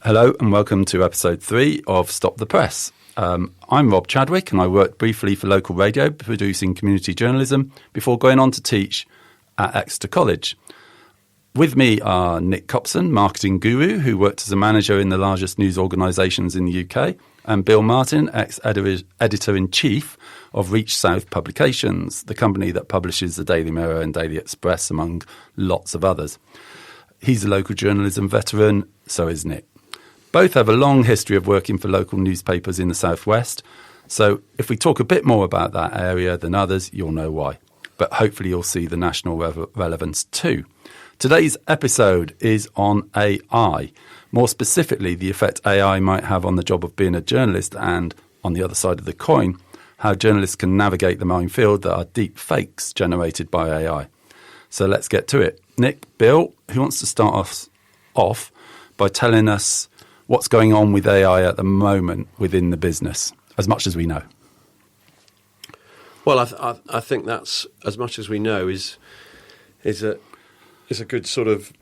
Hello and welcome to episode 3 of Stop the Press. I'm Rob Chadwick and I worked briefly for local radio producing community journalism before going on to teach at Exeter College. With me are Nick Copson, marketing guru who worked as a manager in the largest news organisations in the UK, and Bill Martin, ex-editor-in-chief of Reach South Publications, the company that publishes the Daily Mirror and Daily Express among lots of others. He's a local journalism veteran, so is Nick. Both have a long history of working for local newspapers in the southwest, so if we talk a bit more about that area than others, you'll know why. But hopefully you'll see the national relevance too. Today's episode is on AI, more specifically the effect AI might have on the job of being a journalist and, on the other side of the coin, how journalists can navigate the minefield that are deep fakes generated by AI. So let's get to it. Nick, Bill, who wants to start us off by telling us what's going on with AI at the moment within the business, as much as we know? Well, I think that's as much as we know is a good sort of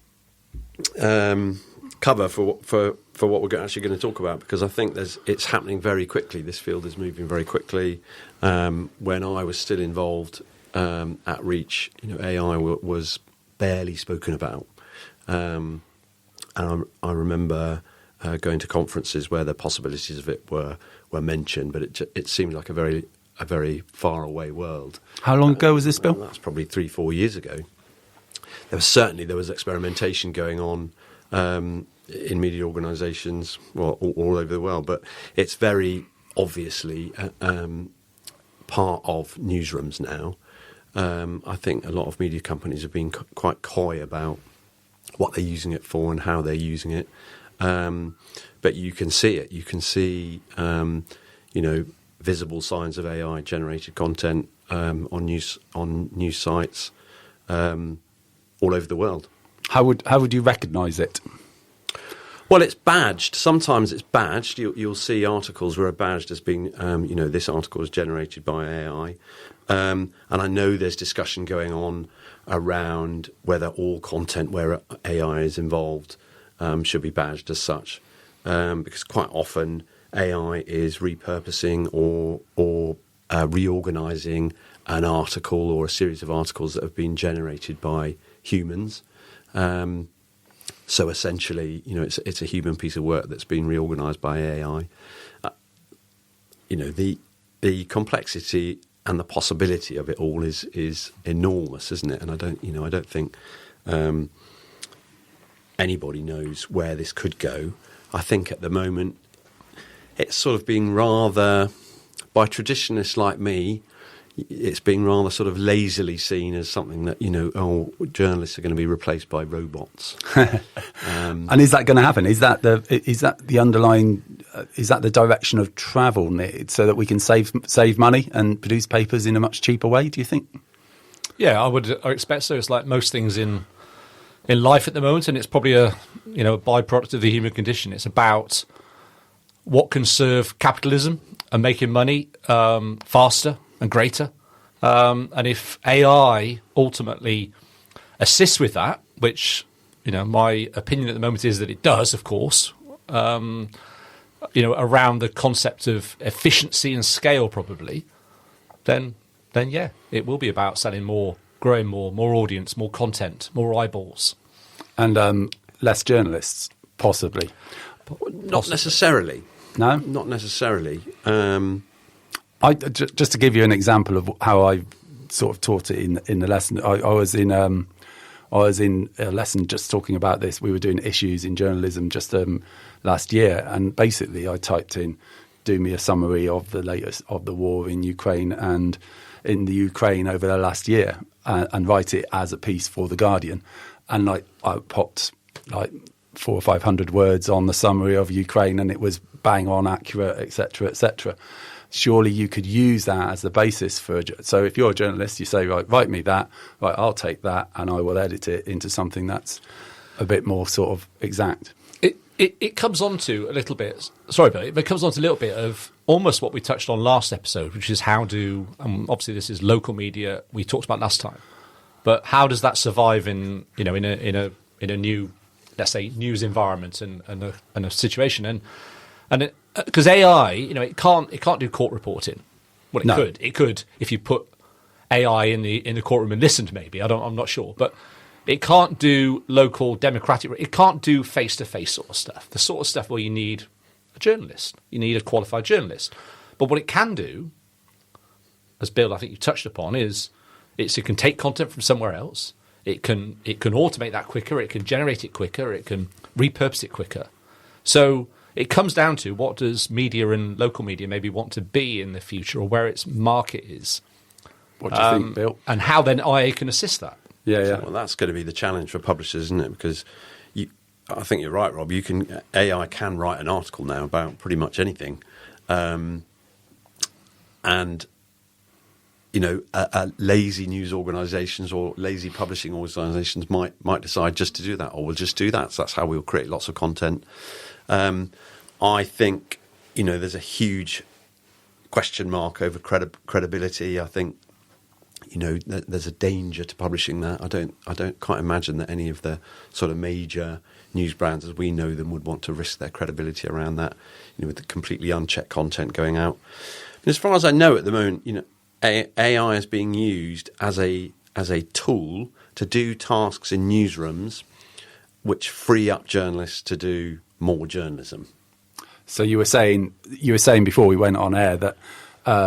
cover for what we're actually going to talk about, because I think it's happening very quickly. This field is moving very quickly. When I was still involved at Reach, AI was barely spoken about, and I remember going to conferences where the possibilities of it were mentioned, but it seemed like a very far away world. How long ago was this, Bill? That's probably 3-4 years ago. There was experimentation going on in media organisations, well, all over the world, but it's very obviously part of newsrooms now. I think a lot of media companies have been quite coy about what they're using it for and how they're using it. But you can see it. You can see, visible signs of AI-generated content on news sites all over the world. How would you recognise it? Well, it's badged. Sometimes it's badged. You'll see articles where are badged as being, this article is generated by AI. And I know there's discussion going on around whether all content where AI is involved should be badged as such, because quite often AI is repurposing or reorganising an article or a series of articles that have been generated by humans. So essentially, it's a human piece of work that's been reorganised by AI. The complexity and the possibility of it all is enormous, isn't it? And I don't think anybody knows where this could go. I think at the moment it's sort of being rather, by traditionalists like me, it's being rather sort of lazily seen as something that, journalists are going to be replaced by robots. And is that going to happen? Is that the underlying? Is that the direction of travel, Nick, so that we can save money and produce papers in a much cheaper way? Do you think? Yeah, I expect so. It's like most things in life at the moment, and it's probably a byproduct of the human condition. It's about what can serve capitalism and making money faster and greater. And if AI ultimately assists with that, which my opinion at the moment is that it does, of course, around the concept of efficiency and scale, probably, then yeah, it will be about selling more, growing more audience, more content, more eyeballs. And less journalists, possibly. Not necessarily. No? Not necessarily. Just to give you an example of how I sort of taught it in the lesson, I was in a lesson just talking about this. We were doing issues in journalism just last year, and basically I typed in, do me a summary of the latest of the war in Ukraine and in the Ukraine over the last year, and write it as a piece for The Guardian. And I popped 400 or 500 words on the summary of Ukraine, and it was bang on accurate, etc., etc. Surely you could use that as the basis for so if you're a journalist, you say, right, write me that, right, I'll take that and I will edit it into something that's a bit more sort of exact. It comes on to a little bit, sorry, Bill, it comes on to a little bit of almost what we touched on last episode, which is how do, obviously this is local media we talked about last time, but how does that survive in a new let's say, news environment and a situation, and because AI, it can't do court reporting. Well, it could if you put AI in the courtroom and listened. Maybe I'm not sure, but it can't do local democratic. It can't do face-to-face sort of stuff. The sort of stuff where you need a journalist, you need a qualified journalist. But what it can do, as Bill, I think you touched upon, is it can take content from somewhere else. It can automate that quicker. It can generate it quicker. It can repurpose it quicker. So it comes down to what does media and local media maybe want to be in the future, or where its market is. What do you think, Bill? And how then IA can assist that. Yeah. Well, that's going to be the challenge for publishers, isn't it? Because I think you're right, Rob. AI can write an article now about pretty much anything, and lazy news organisations or lazy publishing organisations might decide just to do that, or we'll just do that. So that's how we'll create lots of content. I think there's a huge question mark over credibility. I think there's a danger to publishing that. Can't imagine that any of the sort of major news brands as we know them would want to risk their credibility around that, with the completely unchecked content going out. And as far as I know at the moment, AI is being used as a tool to do tasks in newsrooms which free up journalists to do more journalism. So you were saying before we went on air that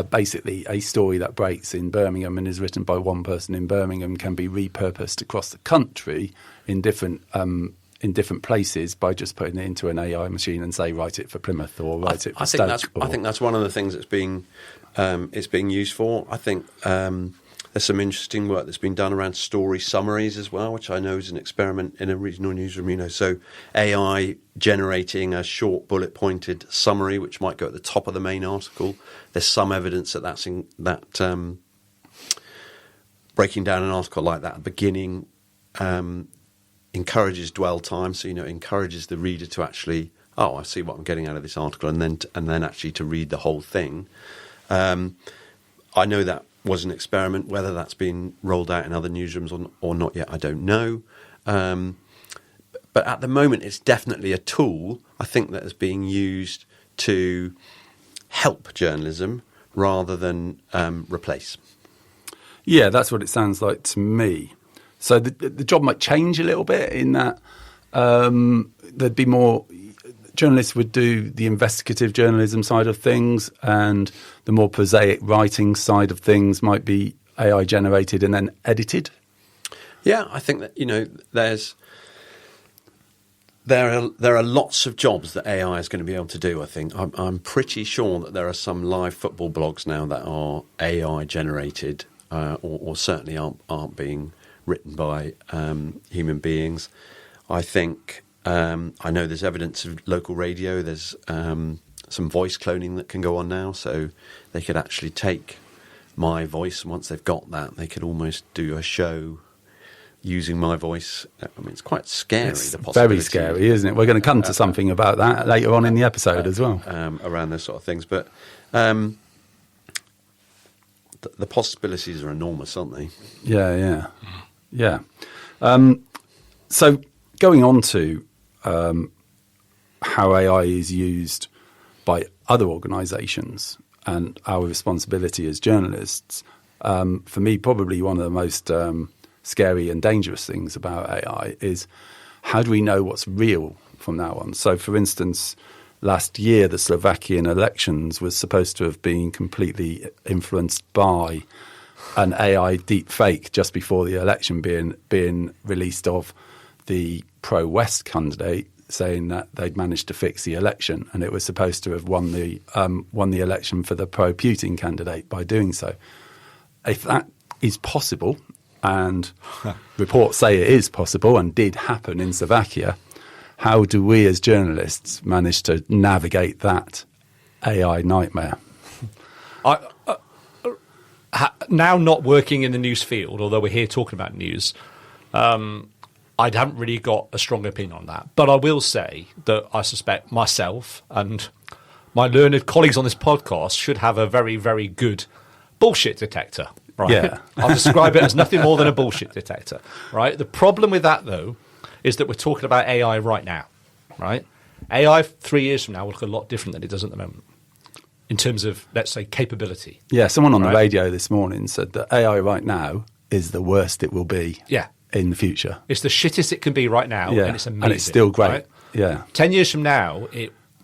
basically a story that breaks in Birmingham and is written by one person in Birmingham can be repurposed across the country in different places by just putting it into an AI machine and say write it for Plymouth or write it for Stoke. I think that's one of the things that's being used for. I think there's some interesting work that's been done around story summaries as well, which I know is an experiment in a regional newsroom. So AI generating a short bullet-pointed summary, which might go at the top of the main article. There's some evidence that breaking down an article like that at the beginning encourages dwell time. So encourages the reader to actually, I see what I'm getting out of this article, and then actually to read the whole thing. I know that was an experiment. Whether that's been rolled out in other newsrooms or not yet, I don't know. But at the moment, it's definitely a tool, I think, that is being used to help journalism rather than replace. Yeah, that's what it sounds like to me. So the job might change a little bit in that there'd be more... Journalists would do the investigative journalism side of things, and the more prosaic writing side of things might be AI generated and then edited. Yeah, I think that there are lots of jobs that AI is going to be able to do. I think I'm pretty sure that there are some live football blogs now that are AI generated, or certainly aren't being written by human beings. I think. I know there's evidence of local radio. There's some voice cloning that can go on now, so they could actually take my voice, and once they've got that, they could almost do a show using my voice. I mean, it's quite scary. It's the possibility. Very scary, isn't it? We're going to come to something about that later on in the episode as well. Around those sort of things. But the possibilities are enormous, aren't they? Yeah. So going on to how AI is used by other organisations and our responsibility as journalists, for me, probably one of the most scary and dangerous things about AI is how do we know what's real from now on? So, for instance, last year, the Slovakian elections was supposed to have been completely influenced by an AI deep fake just before the election being released of the pro-West candidate saying that they'd managed to fix the election, and it was supposed to have won the election for the pro-Putin candidate by doing so. If that is possible, and reports say it is possible and did happen in Slovakia, how do we as journalists manage to navigate that AI nightmare? Now not working in the news field, although we're here talking about news, I haven't really got a strong opinion on that. But I will say that I suspect myself and my learned colleagues on this podcast should have a very, very good bullshit detector. Right? Yeah. I'll describe it as nothing more than a bullshit detector. Right. The problem with that, though, is that we're talking about AI right now, right? AI 3 years from now will look a lot different than it does at the moment in terms of, let's say, capability. Yeah, someone on the radio this morning said that AI right now is the worst it will be in the future. It's the shittest it can be right now, and it's amazing. And it's still great. Right? Yeah. 10 years from now,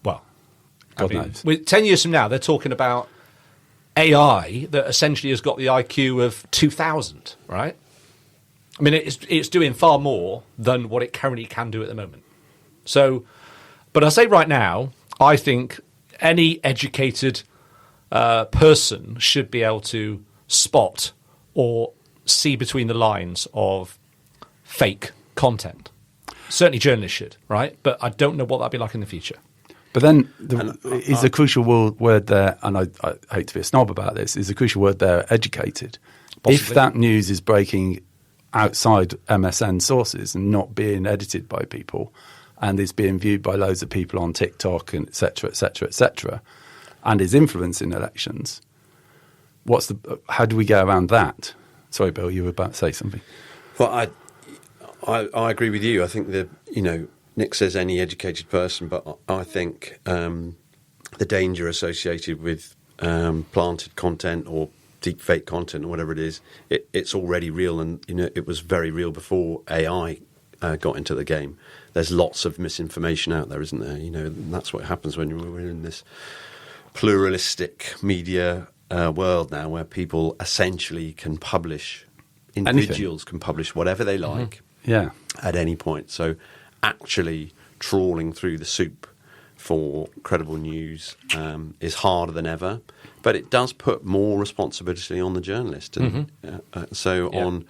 God knows. 10 years from now, they're talking about AI that essentially has got the IQ of 2000, right? I mean, it's doing far more than what it currently can do at the moment. So, but I say right now, I think any educated person should be able to spot or see between the lines of fake content. Certainly journalists should, right? But I don't know what that'd be like in the future. But then is a crucial word there, and I hate to be a snob about this, is a crucial word there, educated. Possibly. If that news is breaking outside MSN sources and not being edited by people and is being viewed by loads of people on TikTok and et cetera, and is influencing elections, how do we go around that? Sorry, Bill, you were about to say something. Well, I agree with you. I think Nick says any educated person, but I think the danger associated with planted content or deep fake content or whatever it is, it's already real, and it was very real before AI got into the game. There's lots of misinformation out there, isn't there? And that's what happens when we're in this pluralistic media world now, where people essentially can publish, individuals can publish whatever they like at any point. So actually trawling through the soup for credible news is harder than ever, but it does put more responsibility on the journalist. And on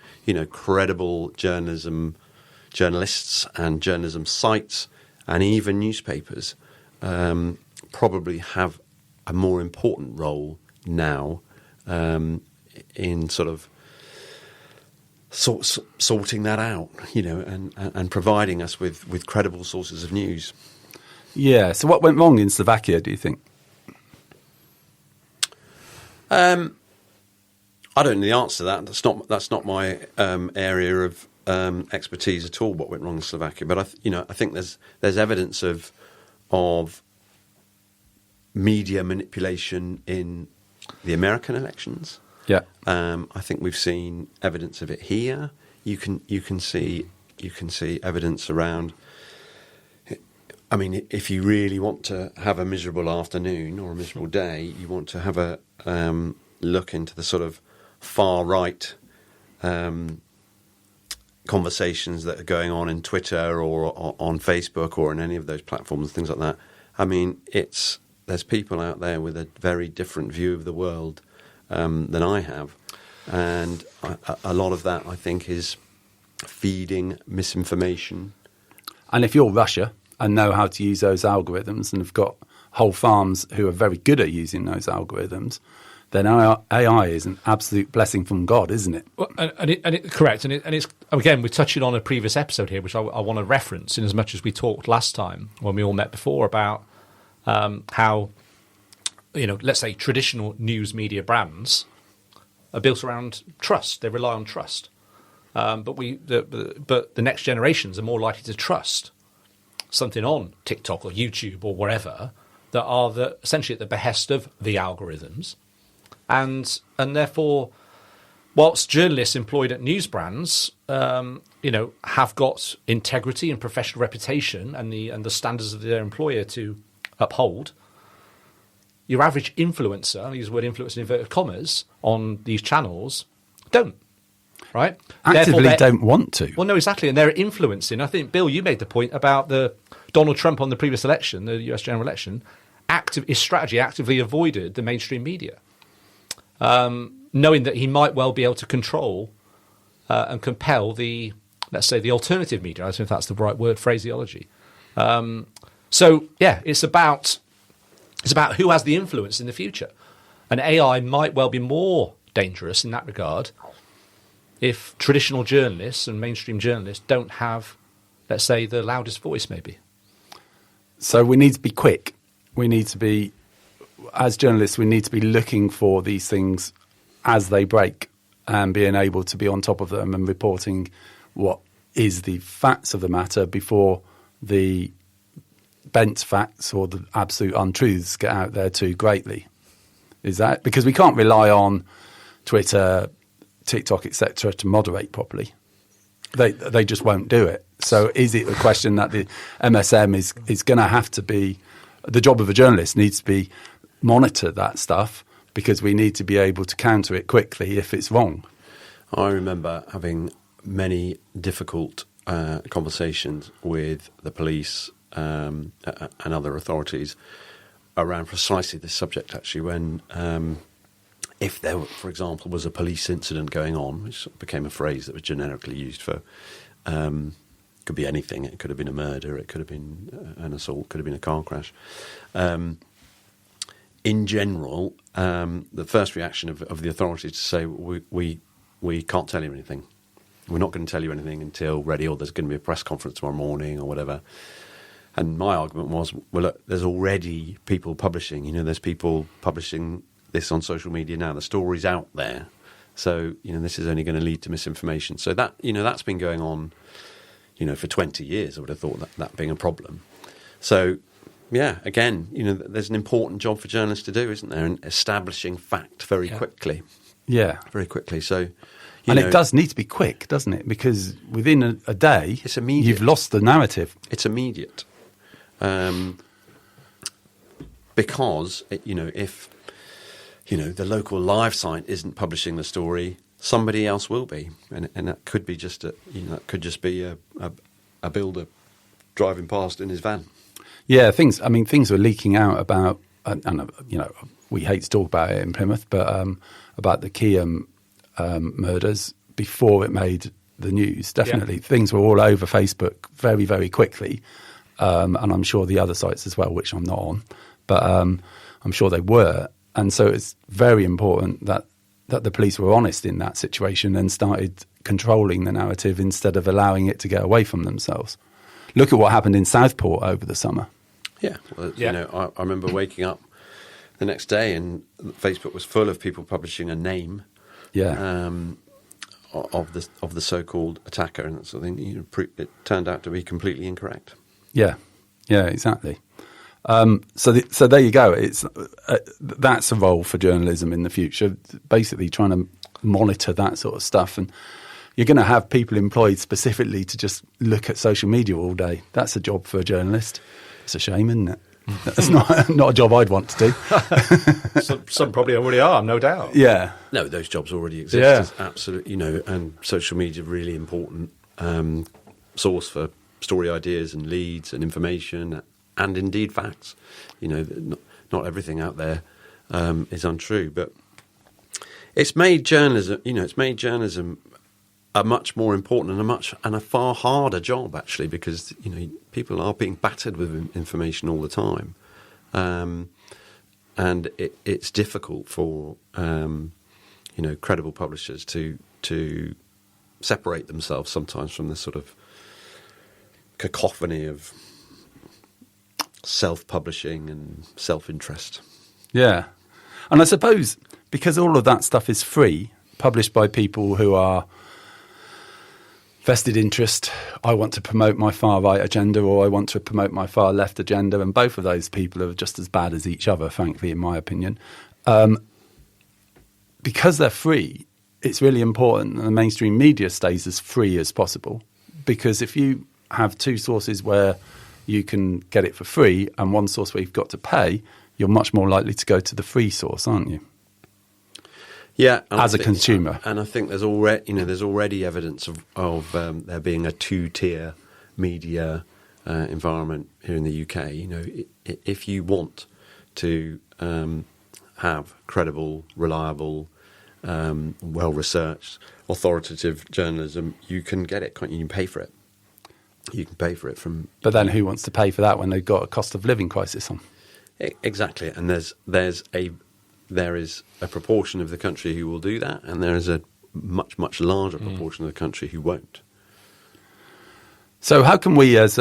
credible journalists and journalism sites and even newspapers probably have a more important role now in sort of sorting that out, and providing us with credible sources of news. Yeah. So what went wrong in Slovakia, do you think? I don't know the answer to that. That's not my area of expertise at all. What went wrong in Slovakia? But I think there's evidence of media manipulation in the American elections. Yeah. I think we've seen evidence of it here. You can see evidence around. I mean, if you really want to have a miserable afternoon or a miserable day, you want to have a look into the sort of far right conversations that are going on in Twitter or on Facebook or in any of those platforms, things like that. I mean, there's people out there with a very different view of the world than I have, and a lot of that, I think, is feeding misinformation. And if you're Russia and know how to use those algorithms and have got whole farms who are very good at using those algorithms, then AI is an absolute blessing from God, isn't it? Well, correct, and it's again, we're touching on a previous episode here, which I want to reference, in as much as we talked last time when we all met before about how, let's say traditional news media brands are built around trust. They rely on trust, but the next generations are more likely to trust something on TikTok or YouTube or wherever that are essentially at the behest of the algorithms, and therefore, whilst journalists employed at news brands, have got integrity and professional reputation and the standards of their employer to uphold, your average influencer, I use the word influencer in inverted commas, on these channels don't. Right? Actively don't want to. Well, no, exactly. And they're influencing. I think, Bill, you made the point about the Donald Trump on the previous election, the US general election. His strategy actively avoided the mainstream media, knowing that he might well be able to control and compel the alternative media. I don't know if that's the right word, phraseology. So, yeah, it's about who has the influence in the future. And AI might well be more dangerous in that regard if traditional journalists and mainstream journalists don't have, let's say, the loudest voice, maybe. So we need to be quick. We need to be, as journalists, we need to be looking for these things as they break and being able to be on top of them and reporting what is the facts of the matter before the bent facts or the absolute untruths get out there too greatly. Is that because we can't rely on Twitter, TikTok, etc. to moderate properly? They just won't do it. So is it a question that the MSM is going to have to be, the job of a journalist needs to be monitor that stuff, because we need to be able to counter it quickly if it's wrong. I remember having many difficult conversations with the police and other authorities around precisely this subject, actually, when if there, for example, was a police incident going on, which became a phrase that was generically used for, could be anything. It could have been a murder, it could have been an assault, could have been a car crash. In general, the first reaction of the authorities to say, we can't tell you anything. We're not going to tell you anything until ready, or there's going to be a press conference tomorrow morning or whatever. And my argument was, well, look, there's already people publishing. There's people publishing this on social media now. The story's out there. So, this is only going to lead to misinformation. So that, that's been going on, for 20 years. I would have thought that being a problem. So, yeah, again, there's an important job for journalists to do, isn't there? In establishing fact very quickly. Yeah. Very quickly. So, it does need to be quick, doesn't it? Because within a day, it's immediate. You've lost the narrative. It's immediate. Because, if, the local live site isn't publishing the story, somebody else will be. And that could be just a builder driving past in his van. Yeah, things are leaking out about, and we hate to talk about it in Plymouth, but about the Keyham murders before it made the news. Definitely. Yeah. Things were all over Facebook very, very quickly. And I'm sure the other sites as well, which I'm not on, but I'm sure they were. And so it's very important that the police were honest in that situation and started controlling the narrative instead of allowing it to get away from themselves. Look at what happened in Southport over the summer. Yeah, well, I remember waking up the next day and Facebook was full of people publishing a name of the so-called attacker, and that sort of thing. It turned out to be completely incorrect. Yeah, exactly. So there you go. It's that's a role for journalism in the future, basically trying to monitor that sort of stuff. And you're going to have people employed specifically to just look at social media all day. That's a job for a journalist. It's a shame, isn't it? That's not a job I'd want to do. Some probably already are, no doubt. Yeah. No, those jobs already exist. Yeah. Absolutely, and social media is a really important source for story ideas and leads and information and indeed facts. Not everything out there is untrue, but it's made journalism a much more important and a far harder job, actually, because people are being battered with information all the time, and it's difficult for credible publishers to separate themselves sometimes from this sort of cacophony of self-publishing and self-interest. Yeah, and I suppose because all of that stuff is free, published by people who are vested interest. I want to promote my far-right agenda, or I want to promote my far-left agenda, and both of those people are just as bad as each other, frankly, in my opinion. Because they're free, it's really important that the mainstream media stays as free as possible, because if you have two sources where you can get it for free and one source where you've got to pay, you're much more likely to go to the free source, aren't you? Yeah, as a consumer. And I think there's already evidence of there being a two-tier media environment here in the UK. If you want to have credible, reliable, well-researched, authoritative journalism, you can get it. You can pay for it. You can pay for it from. But then, who wants to pay for that when they've got a cost of living crisis on? Exactly, and there is a proportion of the country who will do that, and there is a much, much larger proportion of the country who won't. So how can we as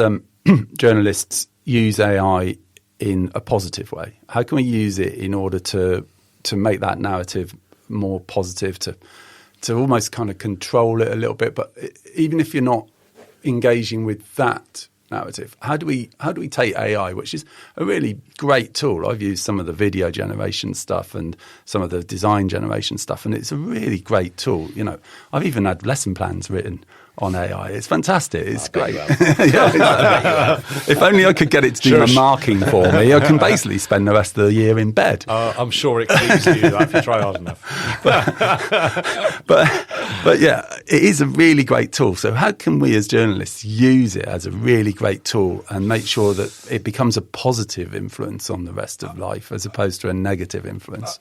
journalists use AI in a positive way? How can we use it in order to make that narrative more positive, to almost kind of control it a little bit? But even if you're not engaging with that narrative? How do we take AI, which is a really great tool? I've used some of the video generation stuff and some of the design generation stuff, and it's a really great tool. You know, I've even had lesson plans written on AI. It's fantastic. It's great. Yeah, if only I could get it to do my marking for me, I can basically spend the rest of the year in bed. I'm sure it can easily do that if you try hard enough. But yeah, it is a really great tool. So how can we as journalists use it as a really great tool and make sure that it becomes a positive influence on the rest of life as opposed to a negative influence?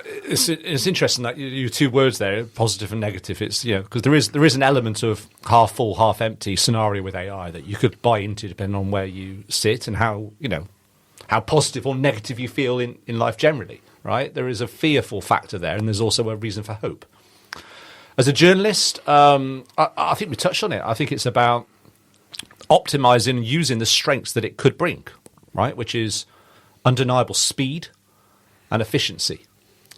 It's interesting that you two words there, positive and negative. It's, you know, because there is an element of half full, half empty scenario with AI that you could buy into depending on where you sit and how positive or negative you feel in life generally, right? There is a fearful factor there, and there's also a reason for hope. As a journalist, I think we touched on it. I think it's about optimizing and using the strengths that it could bring, right? Which is undeniable speed and efficiency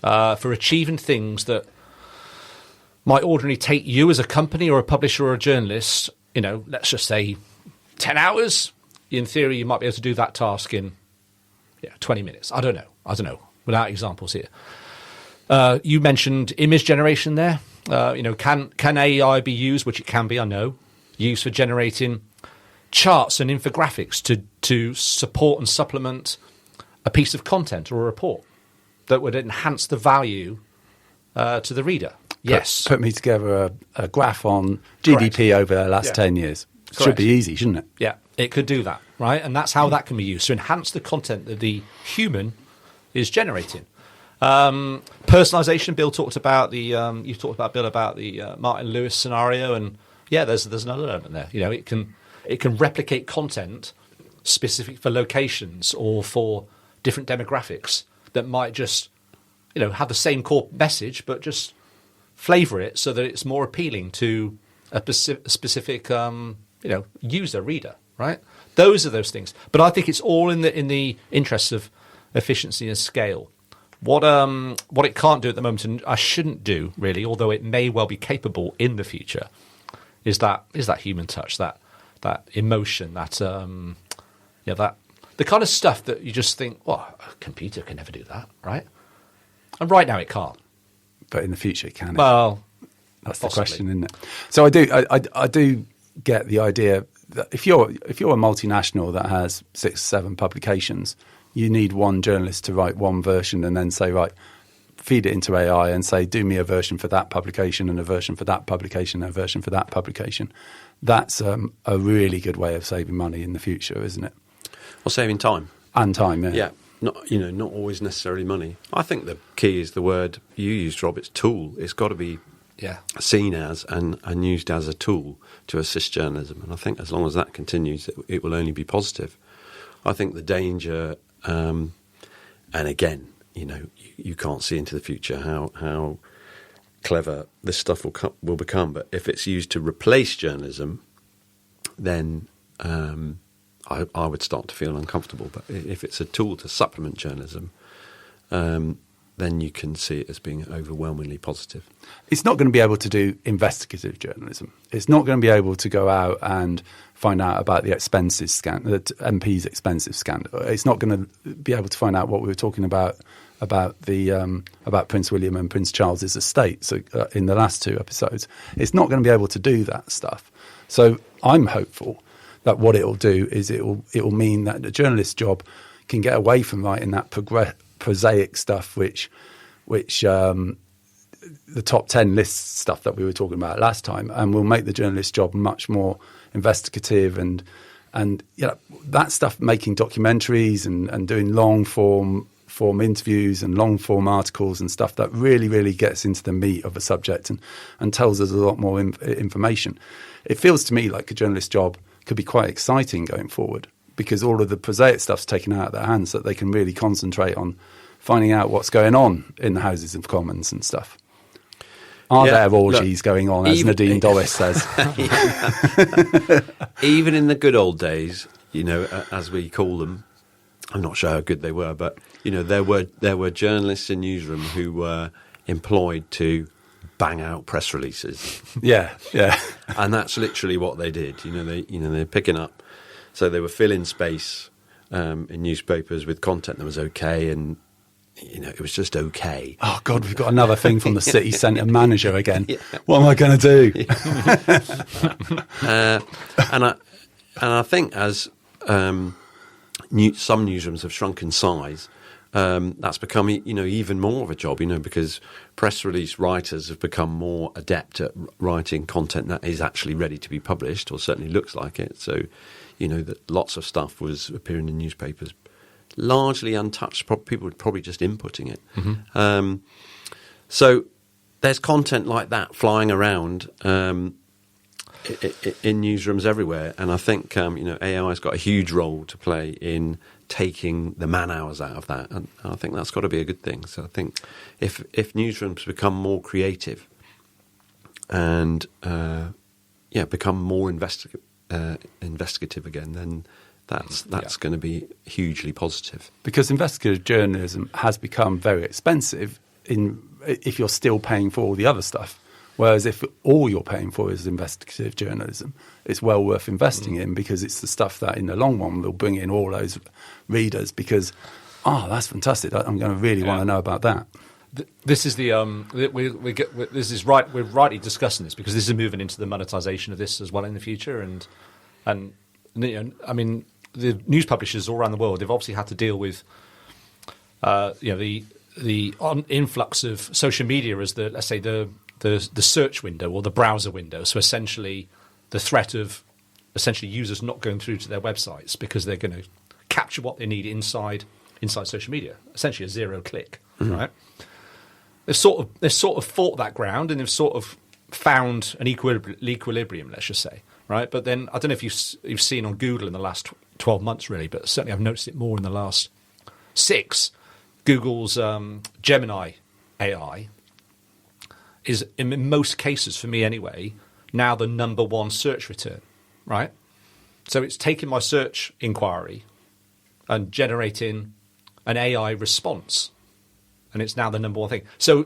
for achieving things that might ordinarily take you as a company or a publisher or a journalist, you know, let's just say 10 hours. In theory, you might be able to do that task in 20 minutes. I don't know, without examples here. You mentioned image generation there. Can AI be used, which it can be, I know, used for generating charts and infographics to support and supplement a piece of content or a report that would enhance the value to the reader? Yes. Put me together a graph on GDP over the last 10 years. Correct. Should be easy, shouldn't it? Yeah, it could do that, right? And that's how that can be used to enhance the content that the human is generating. Personalization. Bill talked about you talked about, Bill, about the Martin Lewis scenario, and there's another element there. You know, it can replicate content specific for locations or for different demographics that might just have the same core message, but just flavor it so that it's more appealing to a specific user, reader, right? Those are those things. But I think it's all in the interests of efficiency and scale. What it can't do at the moment, and I shouldn't do really, although it may well be capable in the future, is that human touch, that emotion, that the kind of stuff that you just think, a computer can never do that, right? And right now it can't. But in the future it can. Well, that's possibly the question, isn't it? So I do get the idea that if you're a multinational that has 6 or 7 publications, you need one journalist to write one version and then say, right, feed it into AI and say, do me a version for that publication and a version for that publication and a version for that publication. That's a really good way of saving money in the future, isn't it? Or saving time. And time, yeah. Yeah. Not always necessarily money. I think the key is the word you used, Rob. It's tool. It's got to be seen as and used as a tool to assist journalism. And I think as long as that continues, it will only be positive. I think the danger, and again, you can't see into the future how clever this stuff will become. But if it's used to replace journalism, then I would start to feel uncomfortable. But if it's a tool to supplement journalism, then you can see it as being overwhelmingly positive. It's not going to be able to do investigative journalism. It's not going to be able to go out and find out about the MP's expensive scandal. It's not going to be able to find out what we were talking about Prince William and Prince Charles's estate. So in the last 2 episodes, it's not going to be able to do that stuff. So I'm hopeful that what it will do is it will mean that the journalist's job can get away from writing that prosaic stuff, which the top 10 list stuff that we were talking about last time, and will make the journalist's job much more investigative and that stuff, making documentaries and doing long form interviews and long form articles and stuff that really, really gets into the meat of a subject and tells us a lot more information. It feels to me like a journalist's job could be quite exciting going forward, because all of the prosaic stuff's taken out of their hands so that they can really concentrate on finding out what's going on in the Houses of Commons and stuff. Are there orgies going on, as Nadine Dorris says? Even in the good old days, as we call them, I'm not sure how good they were, but there were journalists in newsroom who were employed to bang out press releases. Yeah. And that's literally what they did. They're picking up. So they were filling space in newspapers with content that was okay, and it was just okay. Oh God, we've got another thing from the city centre manager again. Yeah. What am I going to do? And I think as some newsrooms have shrunk in size, that's become even more of a job. Because press release writers have become more adept at writing content that is actually ready to be published, or certainly looks like it. So, that lots of stuff was appearing in newspapers, largely untouched. People were probably just inputting it. Mm-hmm. So there's content like that flying around in newsrooms everywhere, and I think AI has got a huge role to play in taking the man hours out of that, and I think that's got to be a good thing. So I think if newsrooms become more creative and become more investigative again, then that's going to be hugely positive. Because investigative journalism has become very expensive if you're still paying for all the other stuff. Whereas if all you're paying for is investigative journalism, it's well worth investing in, because it's the stuff that in the long run will bring in all those readers, because, that's fantastic. I'm going to really want to know about that. This is we're rightly discussing this because this is moving into the monetization of this as well in the future. And the news publishers all around the world, they've obviously had to deal with, the influx of social media as the search window or the browser window. So essentially the threat of essentially users not going through to their websites because they're going to capture what they need inside social media, essentially a zero click, right? They've sort of fought that ground, and they've sort of found an equilibrium, let's just say, right? But then I don't know if you've seen on Google in the last 12 months really, but certainly I've noticed it more in the last 6. Google's Gemini AI is, in most cases, for me anyway, now the number one search return, right? So it's taking my search inquiry and generating an AI response, and it's now the number one thing. So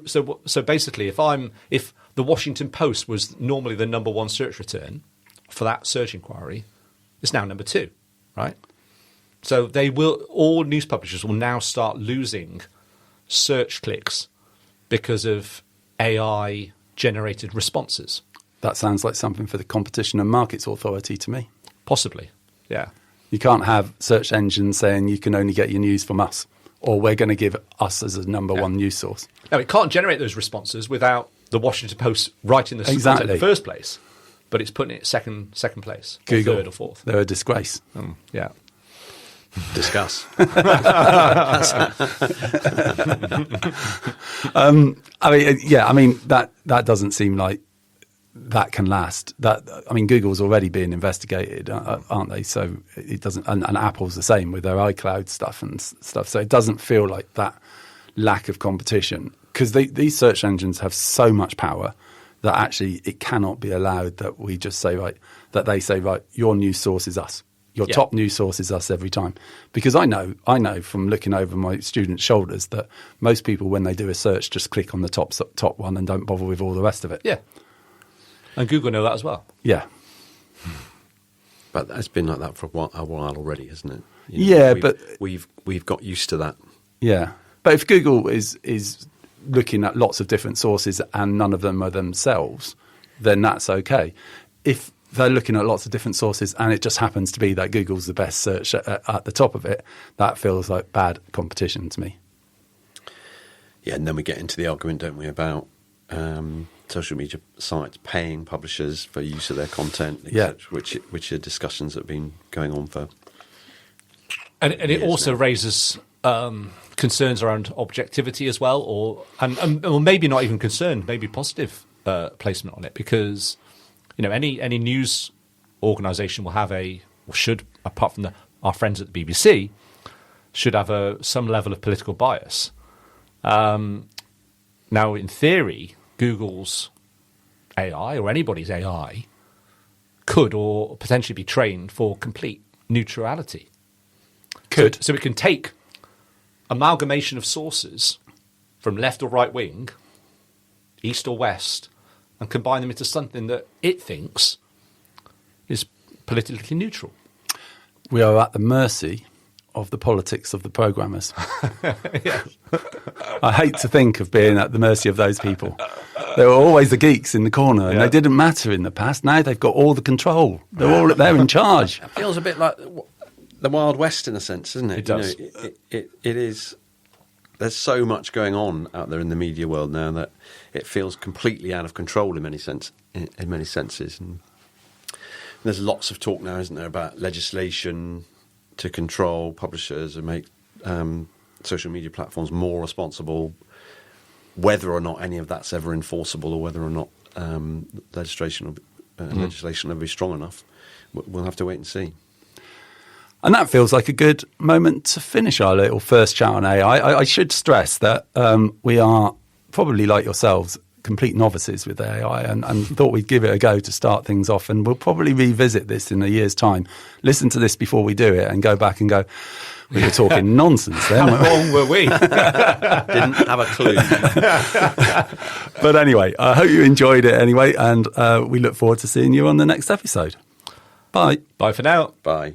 basically, if the Washington Post was normally the number one search return for that search inquiry, it's now number 2, right? So all news publishers will now start losing search clicks because of AI generated responses. That sounds like something for the Competition and Markets Authority to me. Possibly, yeah. You can't have search engines saying you can only get your news from us, or we're going to give us as a number one news source. No, it can't generate those responses without the Washington Post writing the content in the first place, but it's putting it second place, Google, or third or fourth. They're a disgrace. Yeah. Discuss. That doesn't seem like that can last. Google's already being investigated, aren't they? So it doesn't, and Apple's the same with their iCloud stuff and stuff. So it doesn't feel like that lack of competition, because these search engines have so much power that actually it cannot be allowed that we just say, that they say, your news source is us. Your top news source is us every time. Because I know from looking over my students' shoulders that most people, when they do a search, just click on the top one and don't bother with all the rest of it. Yeah. And Google know that as well. Yeah. But that's been like that for a while already, hasn't it? But we've got used to that. Yeah. But if Google is looking at lots of different sources and none of them are themselves, then that's okay. If they're looking at lots of different sources and it just happens to be that Google's the best search at the top of it, that feels like bad competition to me. Yeah, and then we get into the argument, don't we, about social media sites paying publishers for use of their content, which are discussions that have been going on for and it also raise concerns around objectivity as well, or maybe not even concerned, maybe positive placement on it, because any news organisation will have should, apart from our friends at the BBC, should have some level of political bias. Now, in theory, Google's AI or anybody's AI could or potentially be trained for complete neutrality. So we can take amalgamation of sources from left or right wing east or west, and combine them into something that it thinks is politically neutral. We are at the mercy of the politics of the programmers. I hate to think of being at the mercy of those people. They were always the geeks in the corner, and they didn't matter in the past. Now they've got all the control. They're in charge. It feels a bit like the Wild West in a sense, doesn't it? It does. It is. There's so much going on out there in the media world now that it feels completely out of control in many senses. And there's lots of talk now, isn't there, about legislation to control publishers and make social media platforms more responsible, whether or not any of that's ever enforceable or whether or not legislation will be strong enough. We'll have to wait and see. And that feels like a good moment to finish our little first chat on AI. I should stress that we are probably like yourselves, complete novices with AI, and thought we'd give it a go to start things off. And we'll probably revisit this in a year's time, listen to this before we do it, and go back and go, we were talking nonsense then. How wrong were we? Didn't have a clue. But anyway, I hope you enjoyed it anyway, and we look forward to seeing you on the next episode. Bye. Bye for now. Bye.